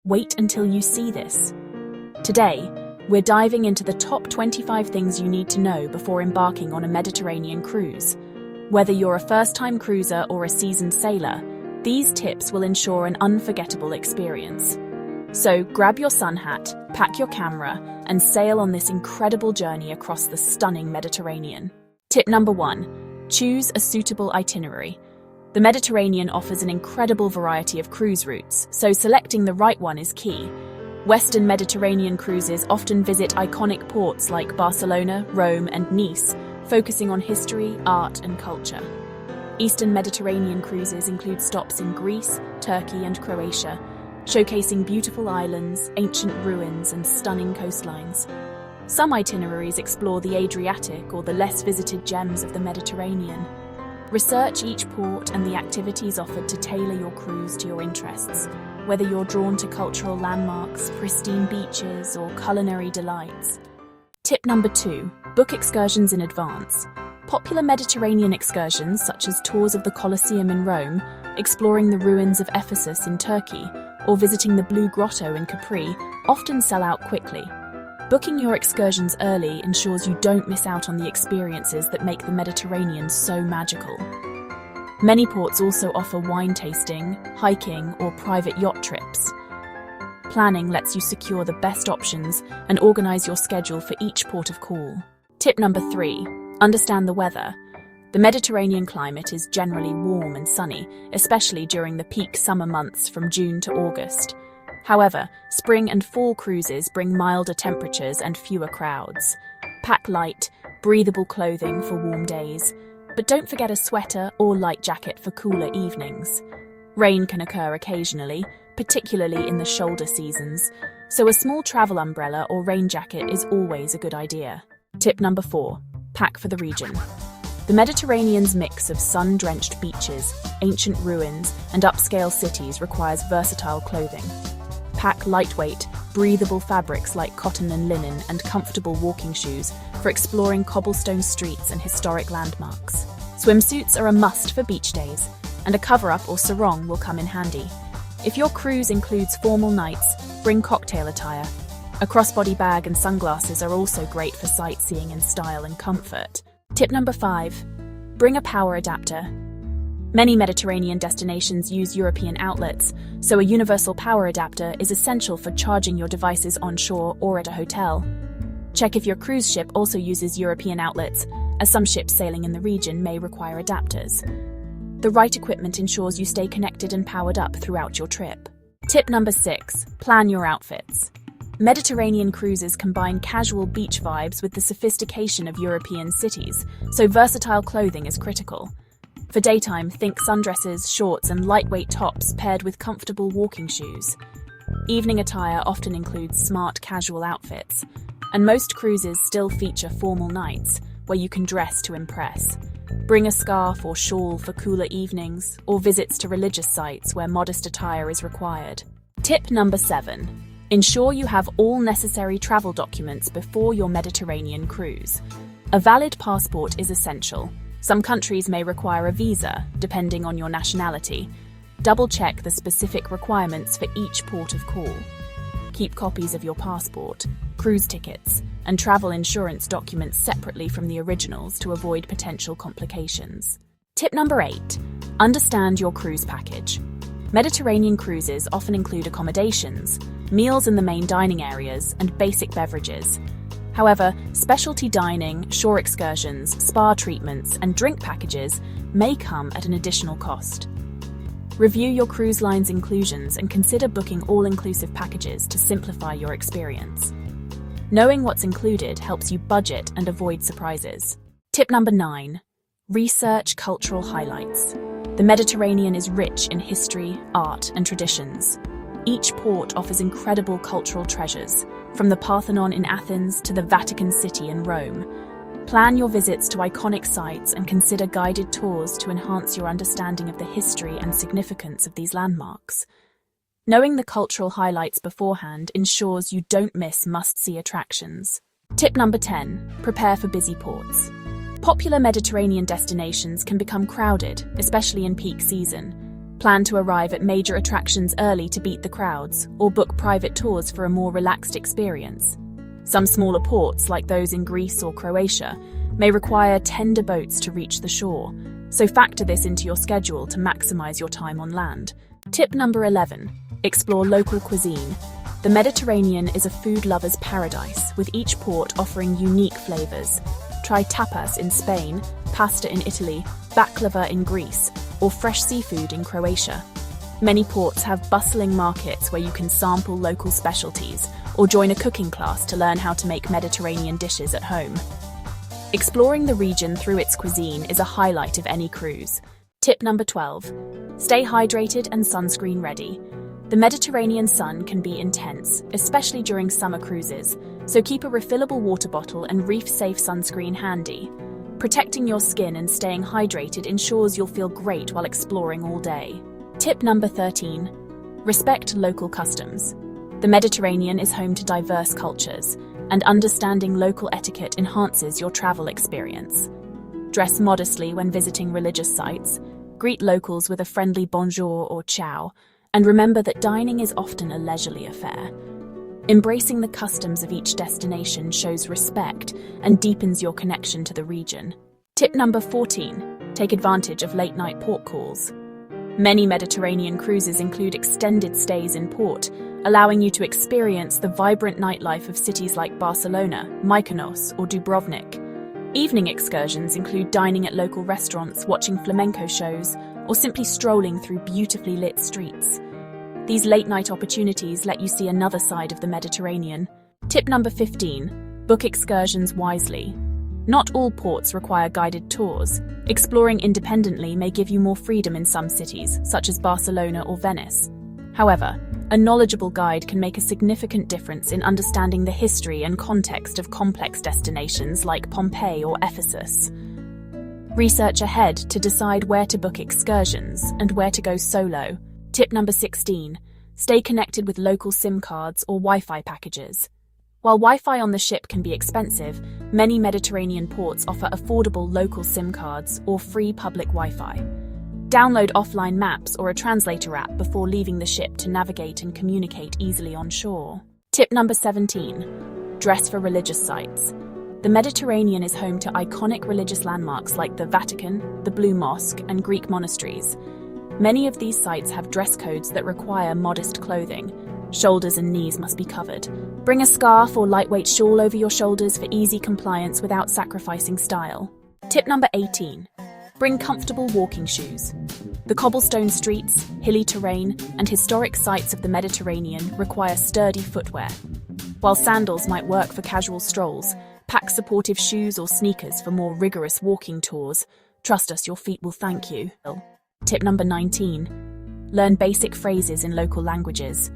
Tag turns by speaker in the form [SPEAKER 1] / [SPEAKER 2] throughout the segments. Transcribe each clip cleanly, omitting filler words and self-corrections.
[SPEAKER 1] Wait until you see this. Today, we're diving into the top 25 things you need to know before embarking on a Mediterranean cruise. Whether you're a first-time cruiser or a seasoned sailor, these tips will ensure an unforgettable experience. So grab your sun hat, pack your camera, and sail on this incredible journey across the stunning Mediterranean. Tip number 1. Choose a suitable itinerary. The Mediterranean offers an incredible variety of cruise routes, so selecting the right one is key. Western Mediterranean cruises often visit iconic ports like Barcelona, Rome, and Nice, focusing on history, art, and culture. Eastern Mediterranean cruises include stops in Greece, Turkey, and Croatia, showcasing beautiful islands, ancient ruins, and stunning coastlines. Some itineraries explore the Adriatic or the less visited gems of the Mediterranean. Research each port and the activities offered to tailor your cruise to your interests, whether you're drawn to cultural landmarks, pristine beaches, or culinary delights. Tip number 2. Book excursions in advance. Popular Mediterranean excursions, such as tours of the Colosseum in Rome, exploring the ruins of Ephesus in Turkey, or visiting the Blue Grotto in Capri, often sell out quickly. Booking your excursions early ensures you don't miss out on the experiences that make the Mediterranean so magical. Many ports also offer wine tasting, hiking, or private yacht trips. Planning lets you secure the best options and organize your schedule for each port of call. Tip number 3. Understand the weather. The Mediterranean climate is generally warm and sunny, especially during the peak summer months from June to August. However, spring and fall cruises bring milder temperatures and fewer crowds. Pack light, breathable clothing for warm days, but don't forget a sweater or light jacket for cooler evenings. Rain can occur occasionally, particularly in the shoulder seasons, so a small travel umbrella or rain jacket is always a good idea. Tip number 4. Pack for the region. The Mediterranean's mix of sun-drenched beaches, ancient ruins, and upscale cities requires versatile clothing. Pack lightweight, breathable fabrics like cotton and linen and comfortable walking shoes for exploring cobblestone streets and historic landmarks. Swimsuits are a must for beach days, and a cover-up or sarong will come in handy. If your cruise includes formal nights, bring cocktail attire. A crossbody bag and sunglasses are also great for sightseeing in style and comfort. Tip number 5. Bring a power adapter. Many Mediterranean destinations use European outlets, so a universal power adapter is essential for charging your devices on shore or at a hotel. Check if your cruise ship also uses European outlets, as some ships sailing in the region may require adapters. The right equipment ensures you stay connected and powered up throughout your trip. Tip number 6. Plan your outfits. Mediterranean cruises combine casual beach vibes with the sophistication of European cities, so versatile clothing is critical. For daytime, think sundresses, shorts, and lightweight tops paired with comfortable walking shoes. Evening attire often includes smart casual outfits, and most cruises still feature formal nights where you can dress to impress. Bring a scarf or shawl for cooler evenings, or visits to religious sites where modest attire is required. Tip number 7. Ensure you have all necessary travel documents before your Mediterranean cruise. A valid passport is essential. Some countries may require a visa, depending on your nationality. Double-check the specific requirements for each port of call. Keep copies of your passport, cruise tickets, and travel insurance documents separately from the originals to avoid potential complications. Tip number 8. Understand your cruise package. Mediterranean cruises often include accommodations, meals in the main dining areas, and basic beverages. However, specialty dining, shore excursions, spa treatments, and drink packages may come at an additional cost. Review your cruise line's inclusions and consider booking all-inclusive packages to simplify your experience. Knowing what's included helps you budget and avoid surprises. Tip number 9. Research cultural highlights. The Mediterranean is rich in history, art, and traditions. Each port offers incredible cultural treasures, from the Parthenon in Athens to the Vatican City in Rome. Plan your visits to iconic sites and consider guided tours to enhance your understanding of the history and significance of these landmarks. Knowing the cultural highlights beforehand ensures you don't miss must-see attractions. Tip number 10. Prepare for busy ports. Popular Mediterranean destinations can become crowded, especially in peak season. Plan to arrive at major attractions early to beat the crowds, or book private tours for a more relaxed experience. Some smaller ports, like those in Greece or Croatia, may require tender boats to reach the shore, so factor this into your schedule to maximize your time on land. Tip number 11. Explore local cuisine. The Mediterranean is a food lover's paradise, with each port offering unique flavors. Try tapas in Spain, pasta in Italy, baklava in Greece, or fresh seafood in Croatia. Many ports have bustling markets where you can sample local specialties, or join a cooking class to learn how to make Mediterranean dishes at home. Exploring the region through its cuisine is a highlight of any cruise. Tip number 12. Stay hydrated and sunscreen ready. The Mediterranean sun can be intense, especially during summer cruises, so keep a refillable water bottle and reef-safe sunscreen handy. Protecting your skin and staying hydrated ensures you'll feel great while exploring all day. Tip number 13. Respect local customs. The Mediterranean is home to diverse cultures, and understanding local etiquette enhances your travel experience. Dress modestly when visiting religious sites, greet locals with a friendly bonjour or ciao, and remember that dining is often a leisurely affair. Embracing the customs of each destination shows respect and deepens your connection to the region. Tip number 14. Take advantage of late-night port calls. Many Mediterranean cruises include extended stays in port, allowing you to experience the vibrant nightlife of cities like Barcelona, Mykonos, or Dubrovnik. Evening excursions include dining at local restaurants, watching flamenco shows, or simply strolling through beautifully lit streets. These late-night opportunities let you see another side of the Mediterranean. Tip number 15. Book excursions wisely. Not all ports require guided tours. Exploring independently may give you more freedom in some cities, such as Barcelona or Venice. However, a knowledgeable guide can make a significant difference in understanding the history and context of complex destinations like Pompeii or Ephesus. Research ahead to decide where to book excursions and where to go solo. Tip number 16. Stay connected with local SIM cards or Wi-Fi packages. While Wi-Fi on the ship can be expensive, many Mediterranean ports offer affordable local SIM cards or free public Wi-Fi. Download offline maps or a translator app before leaving the ship to navigate and communicate easily on shore. Tip number 17. Dress for religious sites. The Mediterranean is home to iconic religious landmarks like the Vatican, the Blue Mosque, and Greek monasteries. Many of these sites have dress codes that require modest clothing. Shoulders and knees must be covered. Bring a scarf or lightweight shawl over your shoulders for easy compliance without sacrificing style. Tip number 18. Bring comfortable walking shoes. The cobblestone streets, hilly terrain, and historic sites of the Mediterranean require sturdy footwear. While sandals might work for casual strolls, pack supportive shoes or sneakers for more rigorous walking tours. Trust us, your feet will thank you. Tip number 19. Learn basic phrases in local languages.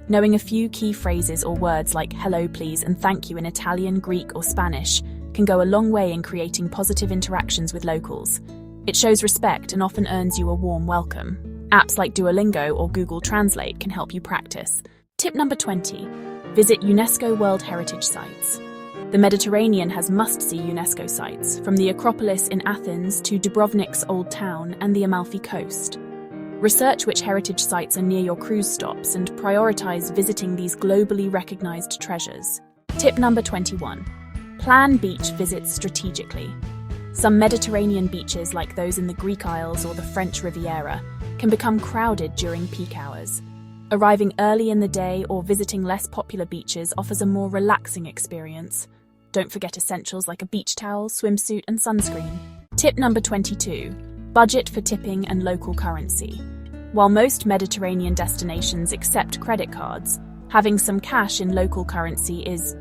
[SPEAKER 1] Knowing a few key phrases or words like hello, please, and thank you in Italian, Greek, or Spanish can go a long way in creating positive interactions with locals. It shows respect and often earns you a warm welcome. Apps like Duolingo or Google Translate can help you practice. Tip number 20. Visit UNESCO World Heritage Sites. The Mediterranean has must-see UNESCO sites, from the Acropolis in Athens to Dubrovnik's Old Town and the Amalfi Coast. Research which heritage sites are near your cruise stops and prioritize visiting these globally recognized treasures. Tip number 21. Plan beach visits strategically. Some Mediterranean beaches, like those in the Greek Isles or the French Riviera, can become crowded during peak hours. Arriving early in the day or visiting less popular beaches offers a more relaxing experience. Don't forget essentials like a beach towel, swimsuit, and sunscreen. Tip number 22. Budget for tipping and local currency. While most Mediterranean destinations accept credit cards, having some cash in local currency is,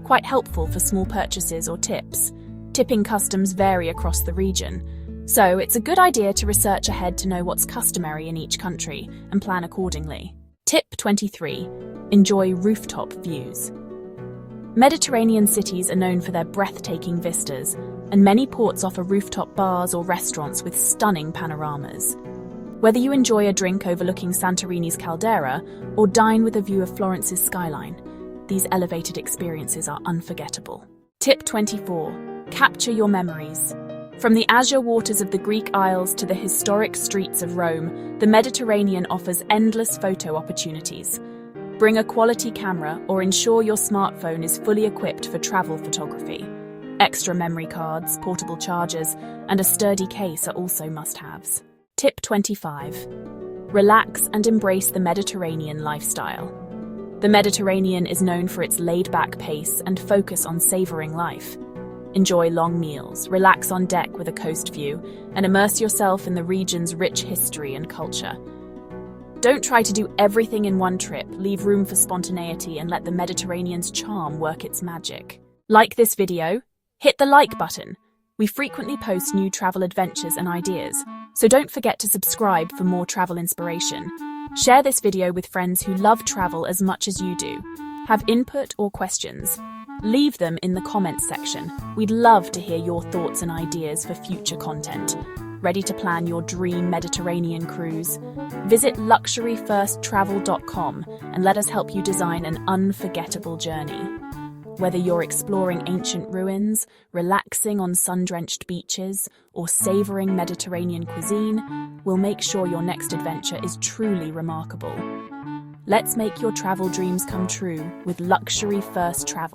[SPEAKER 1] quite helpful for small purchases or tips. Tipping customs vary across the region, so it's a good idea to research ahead to know what's customary in each country and plan accordingly. Tip 23. Enjoy rooftop views. Mediterranean cities are known for their breathtaking vistas, and many ports offer rooftop bars or restaurants with stunning panoramas. Whether you enjoy a drink overlooking Santorini's caldera or dine with a view of Florence's skyline, these elevated experiences are unforgettable. Tip 24. Capture your memories. From the azure waters of the Greek Isles to the historic streets of Rome, the Mediterranean offers endless photo opportunities. Bring a quality camera or ensure your smartphone is fully equipped for travel photography. Extra memory cards, portable chargers, and a sturdy case are also must-haves. Tip 25. Relax and embrace the Mediterranean lifestyle. The Mediterranean is known for its laid-back pace and focus on savoring life. Enjoy long meals, relax on deck with a coast view, and immerse yourself in the region's rich history and culture. Don't try to do everything in one trip, leave room for spontaneity and let the Mediterranean's charm work its magic. Like this video? Hit the like button. We frequently post new travel adventures and ideas, so don't forget to subscribe for more travel inspiration. Share this video with friends who love travel as much as you do. Have input or questions? Leave them in the comments section. We'd love to hear your thoughts and ideas for future content. Ready to plan your dream Mediterranean cruise? Visit luxuryfirsttravel.com and let us help you design an unforgettable journey. Whether you're exploring ancient ruins, relaxing on sun-drenched beaches, or savoring Mediterranean cuisine, we'll make sure your next adventure is truly remarkable. Let's make your travel dreams come true with Luxury First Travel.